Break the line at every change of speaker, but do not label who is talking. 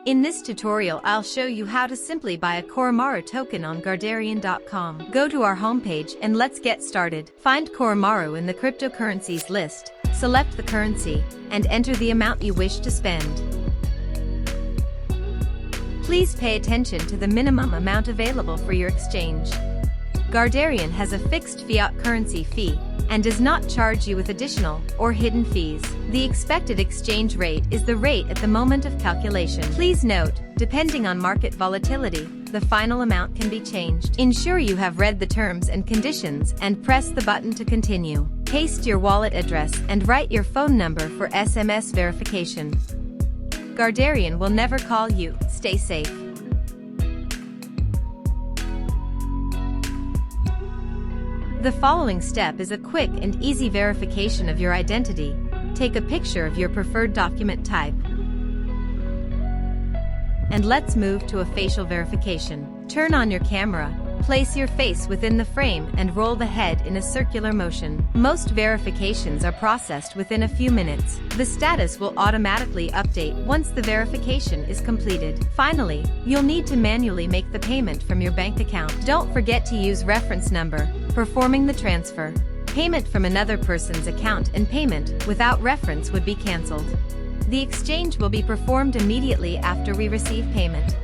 In this tutorial, I'll show you how to simply buy a KOROMARU token on Guardarian.com. Go to our homepage and let's get started. Find KOROMARU in the cryptocurrencies list, select the currency, and enter the amount you wish to spend. Please pay attention to the minimum amount available for your exchange. Guardarian has a fixed fiat currency fee and does not charge you with additional or hidden fees. The expected exchange rate is the rate at the moment of calculation. Please note, depending on market volatility, the final amount can be changed. Ensure you have read the terms and conditions and press the button to continue. Paste your wallet address and write your phone number for SMS verification. Guardarian will never call you. Stay safe. The following step is a quick and easy verification of your identity. Take a picture of your preferred document type. And let's move to a facial verification. Turn on your camera, place your face within the frame and roll the head in a circular motion. Most verifications are processed within a few minutes. The status will automatically update once the verification is completed. Finally, you'll need to manually make the payment from your bank account. Don't forget to use reference number. Performing the transfer. Payment from another person's account and payment without reference would be cancelled. The exchange will be performed immediately after we receive payment.